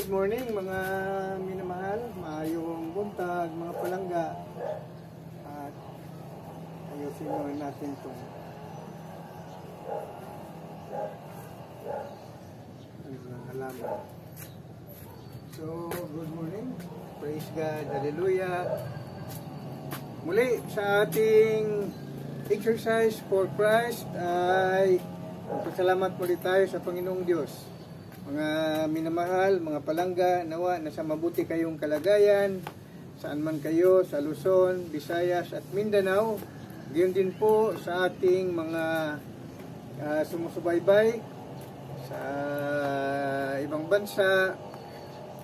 Good morning mga minamahal, maayong buntag mga palangga. At ayusin naman natin itong halaman. So, good morning, praise God, hallelujah. Muli sa ating exercise for Christ ay magpasalamat muli tayo sa Panginoong Diyos. Mga minamahal, mga palangga, nawa nasa mabuti kayong kalagayan, saan man kayo, sa Luzon, Visayas at Mindanao. Gayon din po sa ating mga sumusubaybay sa ibang bansa.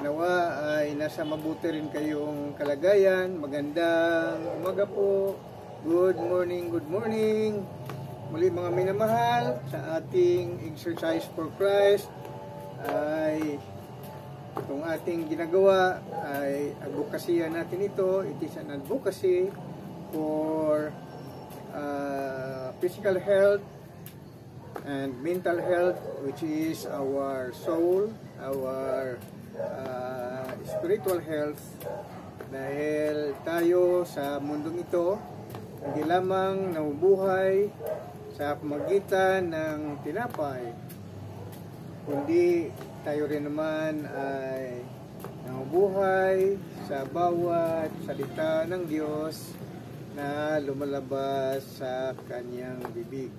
Nawa ay nasa mabuti rin kayong kalagayan. Magandang umaga po. Good morning, good morning. Muli mga minamahal, sa ating exercise for Christ ay itong ating ginagawa ay advokasya natin ito. It is an advocacy for physical health and mental health, which is our soul, our spiritual health. Dahil tayo sa mundong ito hindi lamang nabubuhay sa pamagitan ng tinapay, kundi tayo rin naman ay nabubuhay sa bawat salita ng Diyos na lumalabas sa kanyang bibig.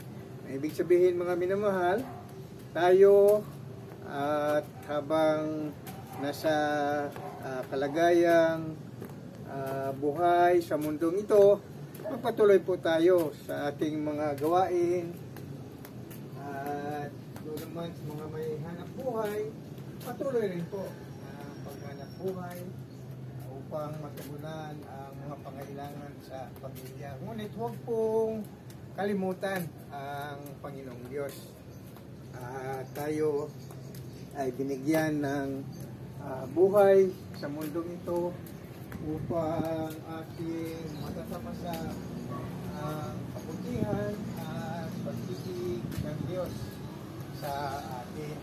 Ang ibig sabihin mga minamahal, tayo at habang nasa kalagayang buhay sa mundong ito, magpatuloy po tayo sa ating mga gawain at doon naman sa mga may hanap buhay, patuloy rin po ang paghanap buhay upang matugunan ang mga pangailangan sa pamilya. Ngunit huwag pong kalimutan ang Panginoong Diyos. Tayo ay binigyan ng buhay sa mundong ito upang ating matasama sa kabutihan at pag-ibig ng Diyos sa atin.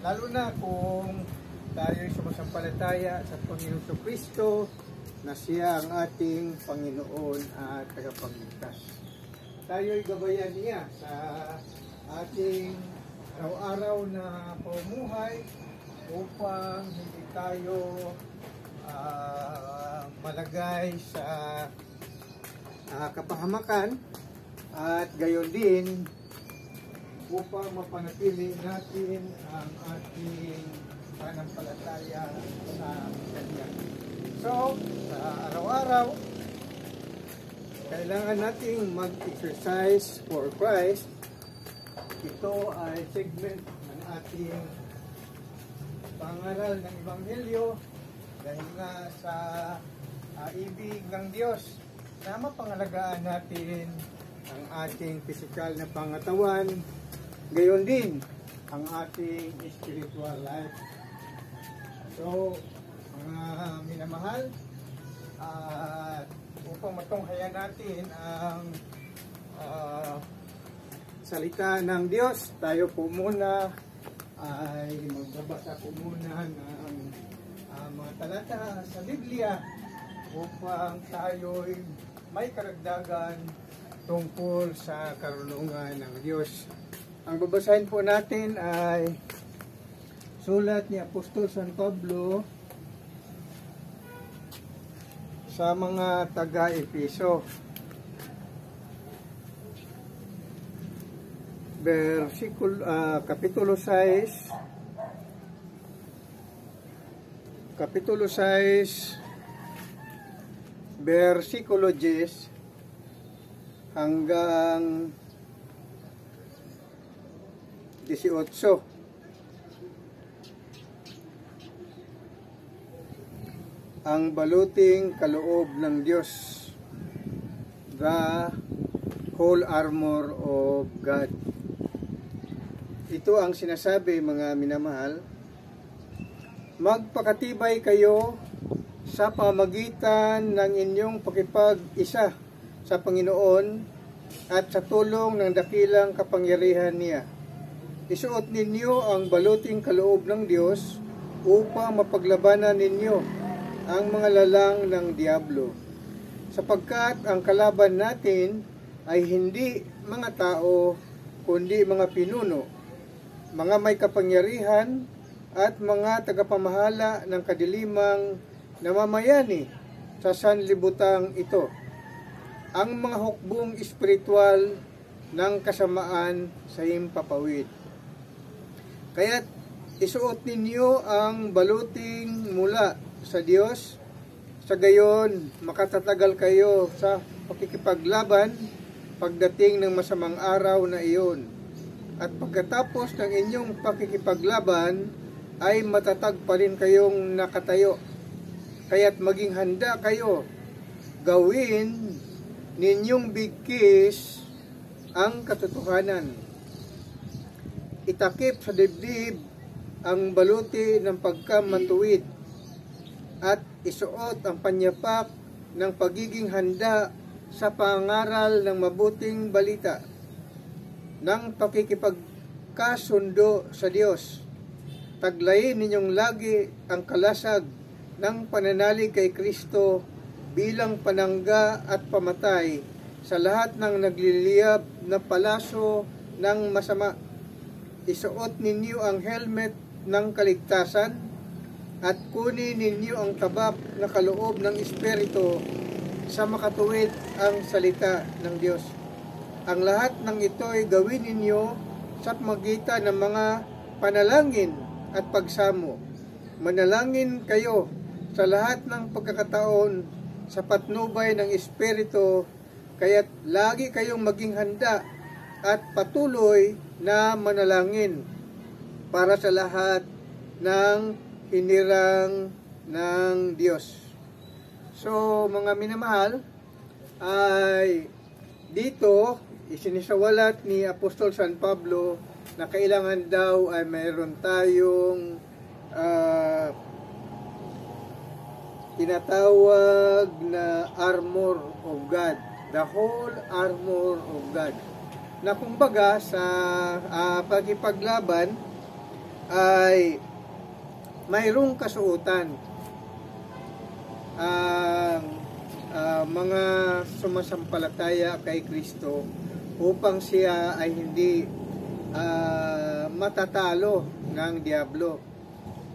Lalo na kung tayo ay sumasampalataya sa Panginoong Kristo na siya ang ating Panginoon at tagapagligtas. Tayo ay gabayan niya sa ating araw-araw na pamumuhay upang hindi tayo malagay sa kapahamakan at gayon din upang mapanatili natin ang ating pananampalataya sa Kanya. So, sa araw-araw, kailangan nating mag-exercise for Christ. Ito ay segment ng ating pangaral ng Ebanghelyo dahil nga sa ibig ng Diyos na mapangalagaan natin ang ating physical na pangatawan, gayon din ang ating spiritual life. So, mga minamahal, upang matunghayan natin ang salita ng Diyos, tayo po muna ay magbabasa po muna ng mga talata sa Biblia upang tayo'y may karagdagan tungkol sa karunungan ng Diyos. Ang babasahin po natin ay sulat ni Apostol San Pablo sa mga taga-Efeso. Kapitulo 6, versikulo 10 hanggang 18. Ang baluting kaloob ng Diyos, the whole armor of God. Ito ang sinasabi mga minamahal, magpakatibay kayo sa pamagitan ng inyong pakipag-isa sa Panginoon at sa tulong ng dakilang kapangyarihan niya. Isuot ninyo ang baluting kaloob ng Diyos upang mapaglabanan ninyo ang mga lalang ng diablo. Sapagkat ang kalaban natin ay hindi mga tao, kundi mga pinuno, mga may kapangyarihan at mga tagapamahala ng kadilimang namamayani sa sanlibutang ito, ang mga hukbong espiritual ng kasamaan sa himpapawid. Kaya't isuot ninyo ang baluting mula sa Diyos, sa gayon makatatagal kayo sa pakikipaglaban pagdating ng masamang araw na iyon. At pagkatapos ng inyong pakikipaglaban ay matatag pa rin kayong nakatayo. Kaya't maging handa kayo, gawin ninyong bigkis ang katotohanan. Itakip sa dibdib ang baluti ng pagkamatuwid at isuot ang panyapak ng pagiging handa sa pangaral ng mabuting balita ng pakikipagkasundo sa Diyos. Taglayin ninyong lagi ang kalasag ng pananalig kay Kristo bilang panangga at pamatay sa lahat ng nagliliyab na palaso ng masama. Isuot ninyo ang helmet ng kaligtasan at kunin ninyo ang tabak na kaloob ng Espiritu sa makatuwid ang salita ng Diyos. Ang lahat ng ito ay gawin ninyo sa pamagitan ng mga panalangin at pagsamo. Manalangin kayo sa lahat ng pagkakataon sa patnubay ng Espiritu, kaya't lagi kayong maging handa at patuloy na manalangin para sa lahat ng hinirang ng Diyos. So, mga minamahal, ay dito isinisawalat ni Apostol San Pablo na kailangan daw ay mayroon tayong tinatawag na armor of God, the whole armor of God, na kumbaga sa pagkipaglaban ay mayroong kasuotan ang mga sumasampalataya kay Kristo upang siya ay hindi matatalo ng diablo.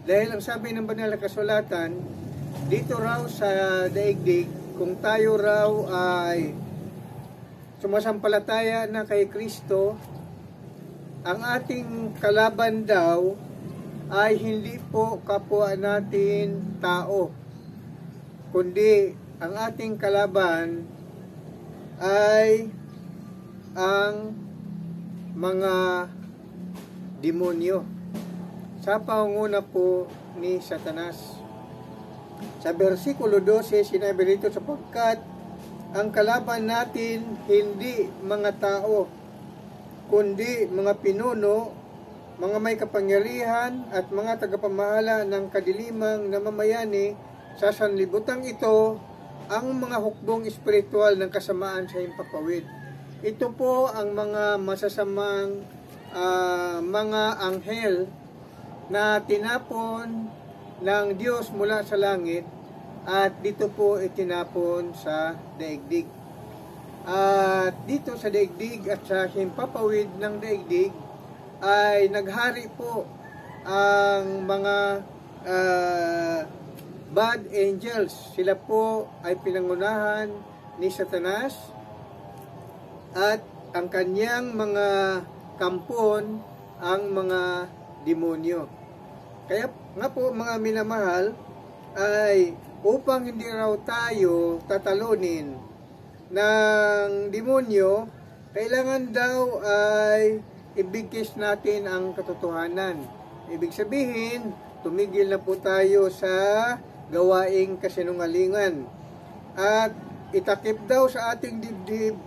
Dahil ang sabi ng banal na kasulatan, dito raw sa daigdig, kung tayo raw ay sumasampalataya na kay Kristo, ang ating kalaban daw ay hindi po kapwa natin tao, kundi ang ating kalaban ay ang mga demonyo sa pangunguna po ni Satanas. Sa versikulo 12, sinabi rito, sapagkat ang kalaban natin hindi mga tao, kundi mga pinuno, mga may kapangyarihan at mga tagapamahala ng kadilimang namamayani sa sanlibutang ito, ang mga hukbong espiritual ng kasamaan sa himpapawid. Ito po ang mga masasamang mga anghel na tinapon ng Diyos mula sa langit at dito po itinapon sa daigdig. At dito sa daigdig at sa himpapawid ng daigdig ay naghari po ang mga bad angels. Sila po ay pinangunahan ni Satanas at ang kanyang mga kampon ang mga demonyo. Kaya nga po mga minamahal, ay upang hindi raw tayo tatalunin ng demonyo, kailangan daw ay ibigkis natin ang katotohanan. Ibig sabihin, tumigil na po tayo sa gawaing kasinungalingan. At itakip daw sa ating dibdib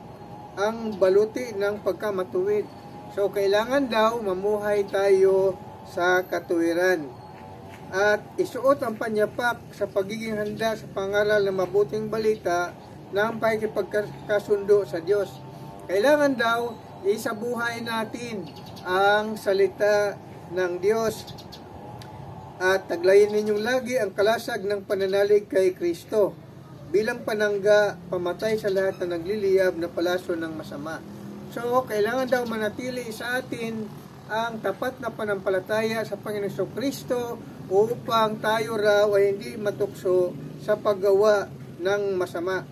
ang baluti ng pagkamatuwid. So, kailangan daw mamuhay tayo sa katuwiran. At isuot ang panyapak sa pagiging handa sa pangaral ng mabuting balita ng pakikipagkasundo sa Diyos. Kailangan daw isabuhay natin ang salita ng Diyos. at taglayin ninyong lagi ang kalasag ng pananalig kay Kristo bilang panangga pamatay sa lahat na nagliliyab na palaso ng masama. So, kailangan daw manatili sa atin ang tapat na panampalataya sa Panginoong Kristo upang tayo raw ay hindi matukso sa paggawa ng masama.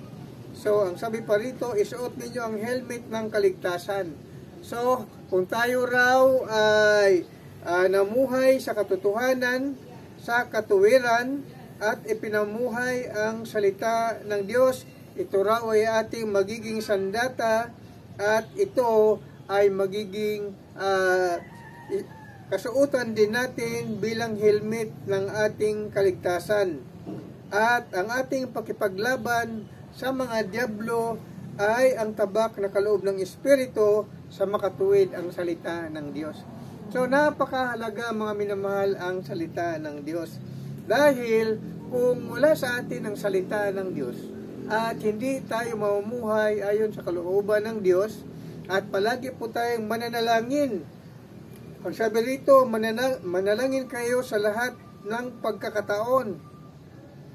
So, ang sabi pa rito, isuot ninyo ang helmet ng kaligtasan. So, kung tayo raw ay namuhay sa katotohanan, sa katuwiran, at ipinamuhay ang salita ng Diyos, ito raw ay ating magiging sandata at ito ay magiging kasuotan din natin bilang helmet ng ating kaligtasan. At ang ating pakipaglaban sa mga dyablo ay ang tabak na kaloob ng Espiritu sa makatuwid ang salita ng Diyos. So, napakahalaga mga minamahal ang salita ng Diyos. Dahil kung wala sa atin ang salita ng Diyos at hindi tayo mamumuhay ayon sa kalooban ng Diyos at palagi po tayong mananalangin. Ang sabi rito, manalangin kayo sa lahat ng pagkakataon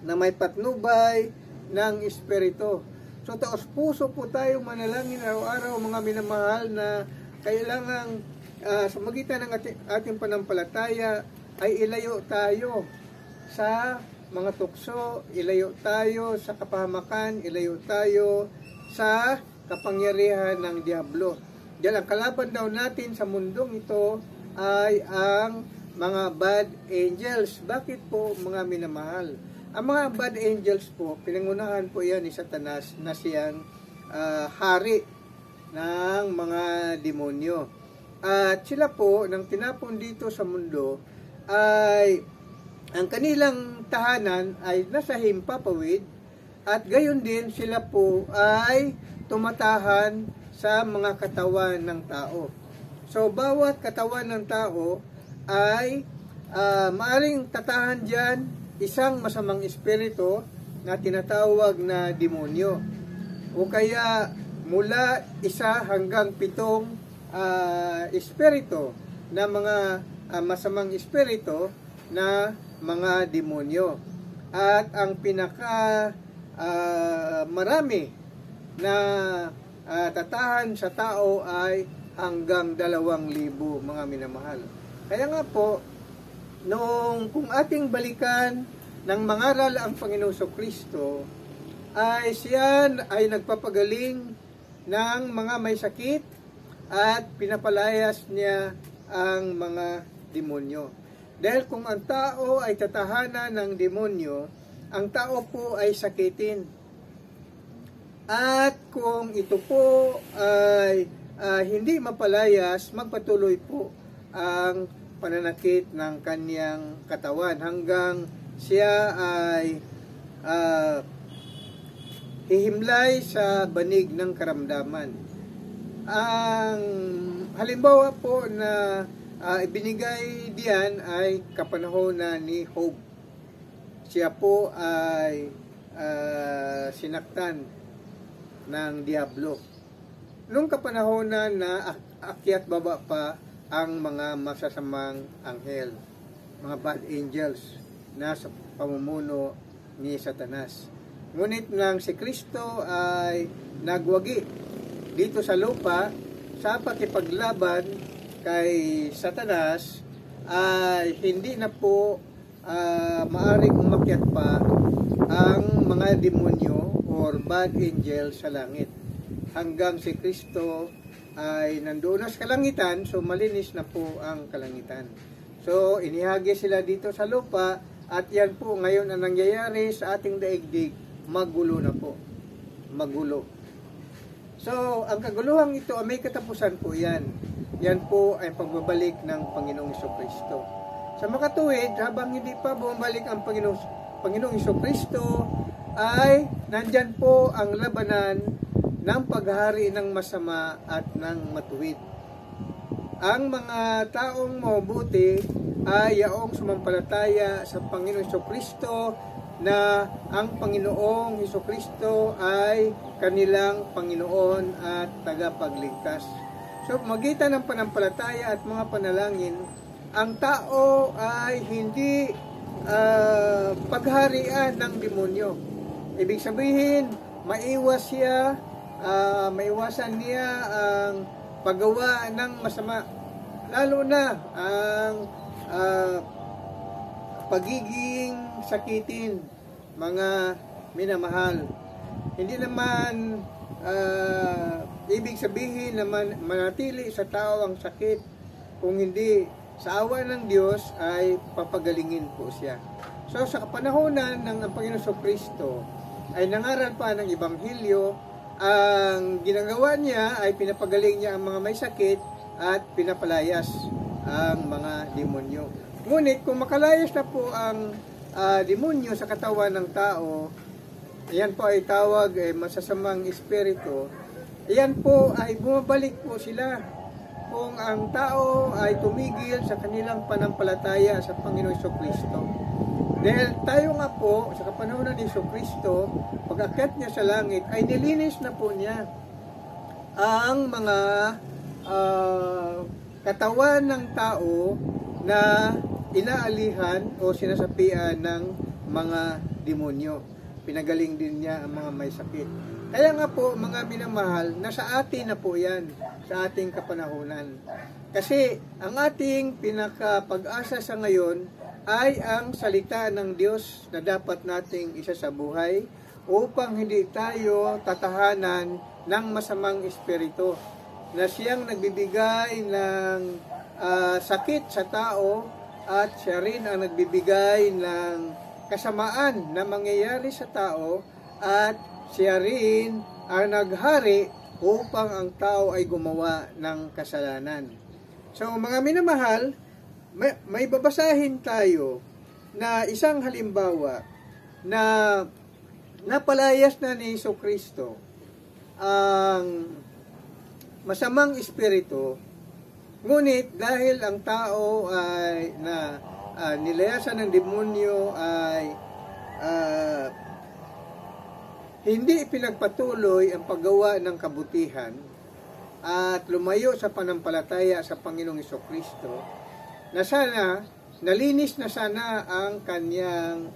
na may patnubay ng Espiritu. So, taos puso po tayong manalangin araw-araw mga minamahal na kailangang sa magitan ng ating panampalataya ay ilayo tayo sa mga tukso, ilayo tayo sa kapahamakan, ilayo tayo sa kapangyarihan ng Diablo. Dahil ang kalaban daw natin sa mundong ito ay ang mga bad angels. Bakit po mga minamahal? Ang mga bad angels po, pinangunahan po yan ni Satanas na siyang hari ng mga demonyo. At sila po, nang tinapon dito sa mundo, ay ang kanilang tahanan ay nasa himpapawid at gayon din sila po ay tumatahan sa mga katawan ng tao. So, bawat katawan ng tao ay maaring tatahan dyan isang masamang espiritu na tinatawag na demonyo. O kaya mula 1 hanggang 7 espiritu na mga masamang espiritu na mga demonyo. At ang pinaka marami na tatahan sa tao ay hanggang 2,000 mga minamahal. Kaya nga po, kung ating balikan ng mangaral ang Panginoong Kristo, ay siya ay nagpapagaling ng mga may sakit at pinapalayas niya ang mga demonyo. Dahil kung ang tao ay tatahanan ng demonyo, ang tao po ay sakitin. At kung ito po ay hindi mapalayas, magpatuloy po ang pananakit ng kanyang katawan hanggang siya ay hihimlay sa banig ng karamdaman. Ang halimbawa po na ibinigay diyan ay kapanahonan ni Job. Siya po ay sinaktan ng Diablo. Nung kapanahonan na akyat baba pa ang mga masasamang anghel, mga bad angels na sa pamumuno ni Satanas. Ngunit nang si Kristo ay nagwagi dito sa lupa sa pakipaglaban kay Satanas, ay hindi na po maaring umakyat pa ang mga demonyo or bad angel sa langit hanggang si Kristo ay nandoon na sa kalangitan. So malinis na po ang kalangitan. So inihagi sila dito sa lupa at yan po ngayon ang nangyayari sa ating daigdig. Magulo na po, magulo. So, ang kaguluhang ito, may katapusan po yan. Yan po ay pagbabalik ng Panginoong Kristo. Sa makatuwid, habang hindi pa bumalik ang Panginoong Kristo, ay nandyan po ang labanan ng paghari ng masama at ng matuwid. Ang mga taong mabuti ay yaong sumampalataya sa Panginoong Kristo na ang Panginoong Kristo ay kanilang Panginoon at tagapagligtas. So, magitan ng panampalataya at mga panalangin ang tao ay hindi pagharian ng demonyo. Ibig sabihin, maiwasan niya ang paggawa ng masama. Lalo na ang pagiging sakitin, mga minamahal. Hindi naman ibig sabihin na manatili sa tao ang sakit, kung hindi sa awa ng Diyos ay papagalingin po siya. So sa kapanahonan ng Panginoon Kristo ay nangaral pa ng Ebanghelyo, ang ginagawa niya ay pinapagaling niya ang mga may sakit at pinapalayas ang mga demonyo. Ngunit kung makalayas na po ang demonyo sa katawan ng tao, yan po ay tawag masasamang espiritu. Yan po ay bumabalik po sila kung ang tao ay tumigil sa kanilang panampalataya sa Panginoon Kristo. Dahil tayo nga po, sa kapanahon ni Kristo, pag-akyat niya sa langit, ay nilinis na po niya ang mga katawan ng tao na inaalihan o sinasapian ng mga demonyo. Pinagaling din niya ang mga may sakit. Kaya nga po, mga minamahal, nasa atin na po yan, sa ating kapanahunan. Kasi ang ating pinakapag-asa sa ngayon ay ang salita ng Diyos na dapat nating isa sa buhay upang hindi tayo tatahanan ng masamang espiritu na siyang nagbibigay ng sakit sa tao at siya rin ang nagbibigay ng kasamaan na mangyayari sa tao at siya rin ang naghari upang ang tao ay gumawa ng kasalanan. So mga minamahal, may babasahin tayo na isang halimbawa na napalayas na ni Kristo ang masamang espiritu, ngunit dahil ang tao ay nilayasan ng demonyo ay hindi pinagpatuloy ang paggawa ng kabutihan at lumayo sa panampalataya sa Panginoong Kristo, na sana nalinis na sana ang kanyang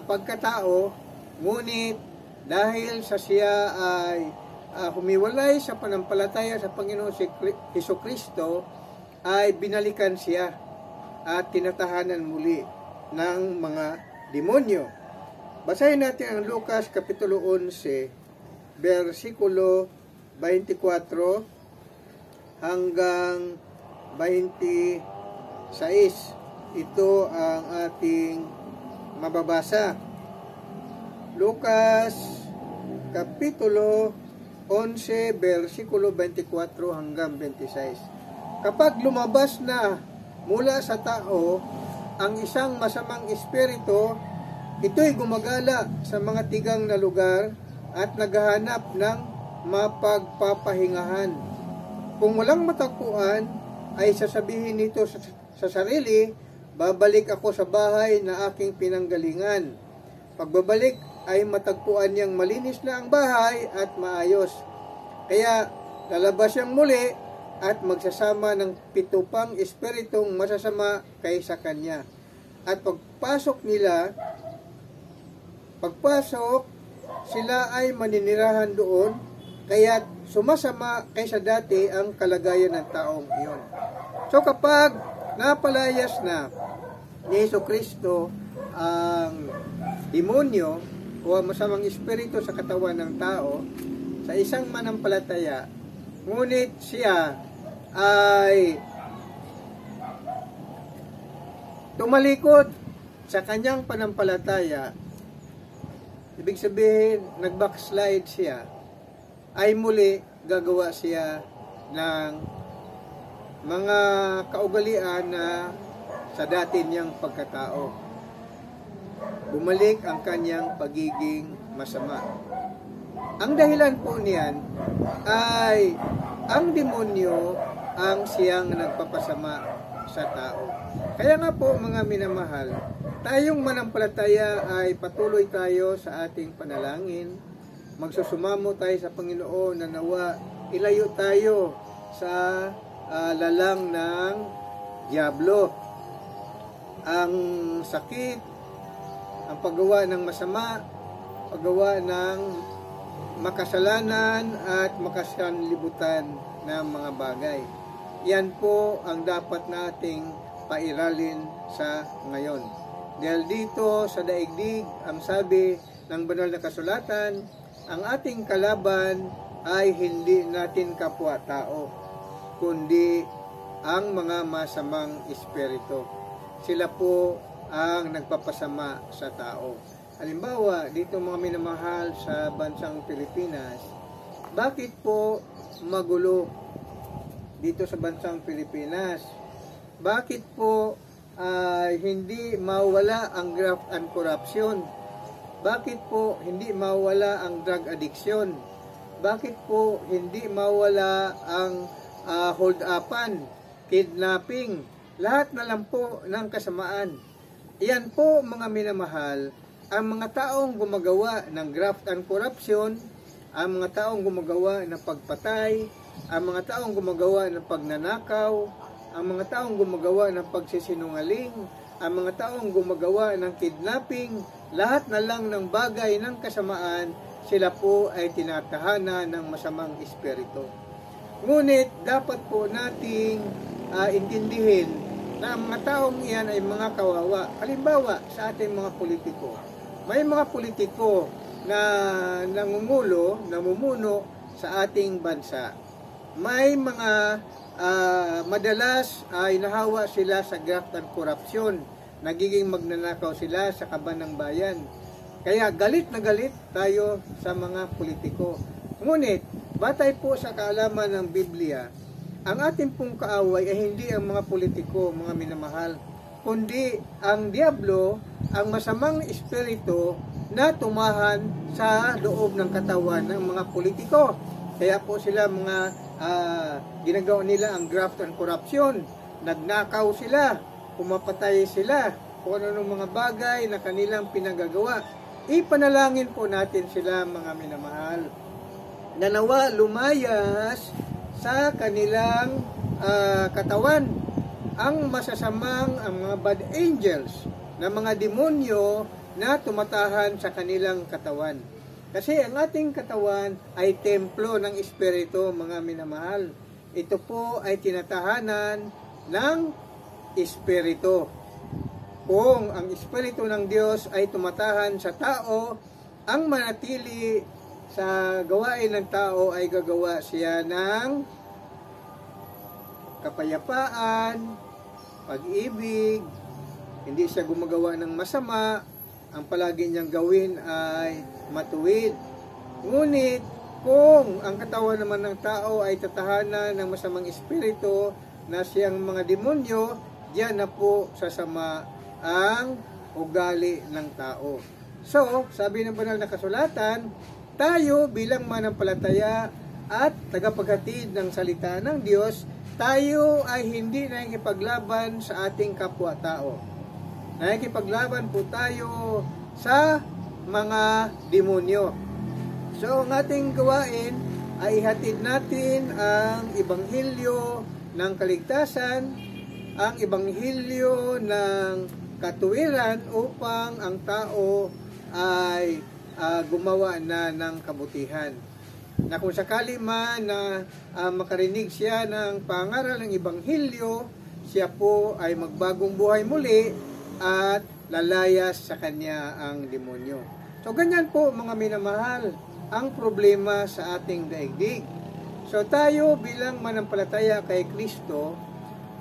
pagkatao, ngunit dahil sa siya ay humiwalay sa panampalataya sa Panginoong Kristo, ay binalikan siya at tinatahanan muli ng mga demonyo. Basahin natin ang Lucas Kapitulo 11, versikulo 24 hanggang 26. Ito ang ating mababasa. Lucas Kapitulo 11, versikulo 24 hanggang 26. Kapag lumabas na mula sa tao ang isang masamang espiritu, ito'y gumagala sa mga tigang na lugar at naghahanap ng mapagpapahingahan. Kung walang matagpuan, ay sasabihin nito sa sarili, babalik ako sa bahay na aking pinanggalingan. Pagbabalik ay matagpuan niyang malinis na ang bahay at maayos. Kaya lalabas siyang muli at magsasama ng 7 pang espiritong masasama kaysa kanya. At pagpasok, sila ay maninirahan doon, kaya sumasama kaysa dati ang kalagayan ng taong iyon. So kapag napalayas na ni Kristo ang demonyo o masamang espiritu sa katawan ng tao sa isang manampalataya, ngunit siya ay tumalikod sa kanyang panampalataya, ibig sabihin nag-backslide siya, ay muli gagawa siya ng mga kaugalian na sa dati niyang pagkatao. Bumalik ang kanyang pagiging masama. Ang dahilan po niyan ay ang demonyo ang siyang nagpapasama sa tao. Kaya nga po mga minamahal, tayong manampalataya ay patuloy tayo sa ating panalangin. Magsusumamo tayo sa Panginoon na nawa ilayo tayo sa lalang ng diablo. ang sakit, ang paggawa ng masama, paggawa ng makasalanan at makasanlibutan ng mga bagay. Yan po ang dapat nating pairalin sa ngayon. Dahil dito sa daigdig, ang sabi ng banal na kasulatan, ang ating kalaban ay hindi natin kapwa-tao, kundi ang mga masamang espiritu. Sila po ang nagpapasama sa tao. Halimbawa, dito mga minamahal sa bansang Pilipinas, bakit po magulo dito sa bansang Pilipinas? Bakit po hindi mawala ang graft and corruption? Bakit po hindi mawala ang drug addiction? Bakit po hindi mawala ang hold-upan, kidnapping, lahat na lang po ng kasamaan? Iyan po mga minamahal, ang mga taong gumagawa ng graft and corruption, ang mga taong gumagawa ng pagpatay, ang mga taong gumagawa ng pagnanakaw, ang mga taong gumagawa ng pagsisinungaling, ang mga taong gumagawa ng kidnapping, lahat na lang ng bagay ng kasamaan, sila po ay tinatahanan ng masamang espiritu. Ngunit dapat po nating intindihin na ang mga taong iyan ay mga kawawa. Halimbawa, sa ating mga politiko. May mga politiko na namumuno sa ating bansa. May mga madalas ay nahawa sila sa graft and corruption. Nagiging magnanakaw sila sa kaban ng bayan. Kaya galit na galit tayo sa mga politiko. Ngunit, batay po sa kaalaman ng Biblia, ang ating pong kaaway ay hindi ang mga politiko, mga minamahal, kundi ang diablo, ang masamang espiritu na tumahan sa loob ng katawan ng mga politiko. Kaya po sila mga ginagawa nila ang graft and corruption. Nagnakaw sila, pumapatay sila, kung ano mga bagay na kanilang pinagagawa. Ipanalangin po natin sila mga minamahal. Nanawa lumayas sa kanilang katawan ang masasamang, ang mga bad angels, na mga demonyo na tumatahan sa kanilang katawan. Kasi ang ating katawan ay templo ng Espiritu, mga minamahal. Ito po ay tinatahanan ng Espiritu. Kung ang Espiritu ng Diyos ay tumatahan sa tao, ang manatili sa gawain ng tao ay gagawa siya ng kapayapaan, pag-ibig, hindi siya gumagawa ng masama, ang palagi niyang gawin ay matuwid. Ngunit, kung ang katawan naman ng tao ay tatahanan ng masamang espiritu na siyang mga demonyo, diyan na po sasama ang ugali ng tao. So, sabi ng banal na kasulatan, tayo bilang manampalataya at tagapaghatid ng salita ng Diyos, tayo ay hindi nakikipaglaban sa ating kapwa-tao. Nakikipaglaban po tayo sa mga demonyo. So, ang ating gawain ay ihatid natin ang ebanghelyo ng kaligtasan, ang ebanghelyo ng katuwiran upang ang tao ay gumawa na ng kabutihan. Na kung sakali man na makarinig siya ng pangaral ng ebanghelyo, siya po ay magbagong buhay muli at lalayas sa kanya ang demonyo. So ganyan po mga minamahal ang problema sa ating daigdig. So tayo bilang manampalataya kay Kristo,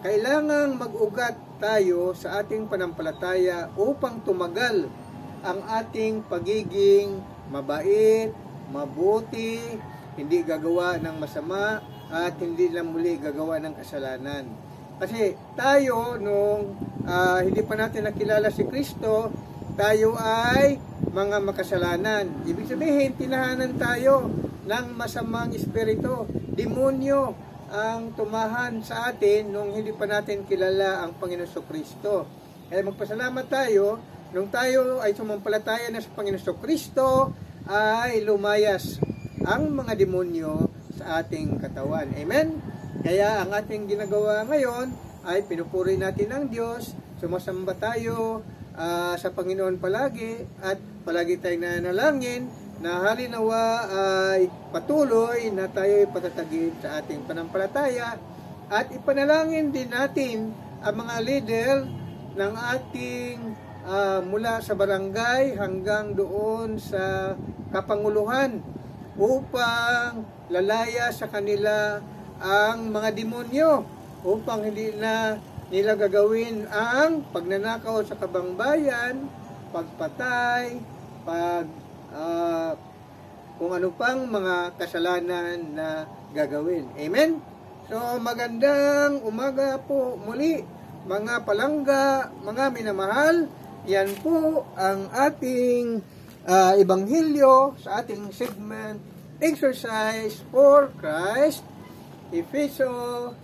kailangang mag-ugat tayo sa ating panampalataya upang tumagal ang ating pagiging mabait, mabuti, hindi gagawa ng masama, at hindi lang muli gagawa ng kasalanan. Kasi tayo, nung hindi pa natin nakilala si Kristo, tayo ay mga makasalanan. Ibig sabihin, tinahanan tayo ng masamang espiritu. Demonyo ang tumahan sa atin nung hindi pa natin kilala ang Panginoon Kristo. Kaya magpasalamat tayo, nung tayo ay sumampalataya na sa Panginoon Kristo, ay lumayas ang mga demonyo sa ating katawan. Amen? Kaya ang ating ginagawa ngayon ay pinupuri natin ang Diyos, sumasamba tayo sa Panginoon palagi, at palagi tayong nanalangin na halinawa ay patuloy na tayo patatagin sa ating panampalataya, at ipanalangin din natin ang mga leader ng ating mula sa barangay hanggang doon sa kapanguluhan upang lalaya sa kanila ang mga demonyo, upang hindi na nila gagawin ang pagnanakaw sa kabangbayan, pagpatay, kung ano pang mga kasalanan na gagawin. Amen? So, magandang umaga po muli, mga palangga, mga minamahal. Yan po ang ating ebanghelyo sa ating segment, Exercise for Christ, Ephesians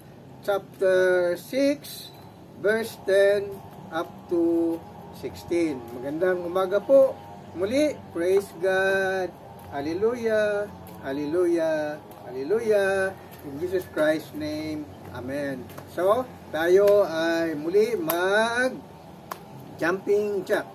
chapter 6, verse 10 up to 16. Magandang umaga po muli. Praise God. Hallelujah. Hallelujah. Hallelujah. In Jesus Christ's name. Amen. So, tayo ay muli jumping jack.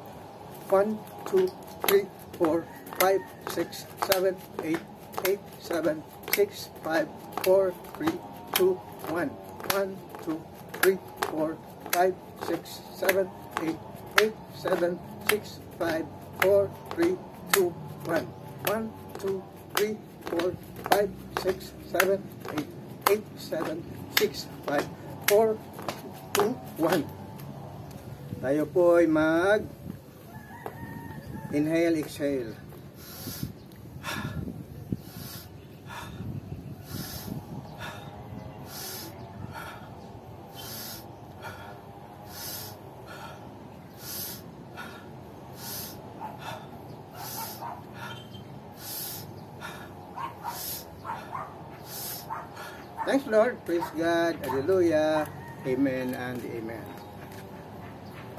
1, 2, 3, 4, 5, 6, 7, 8, 8, 7, 6, 5, 4, 3, 2, 1. 1, 2, 3, 4, 5, 6, 7, 8, 8, 7, 6, 5, 4, 3, 2, 1. 1, 2, 3, 4, 5, 6, 7, 8, 8, 7, 6, 5, 4, 2, 1. Tayo po ay inhale, exhale. Thanks Lord, praise God, hallelujah, amen and amen.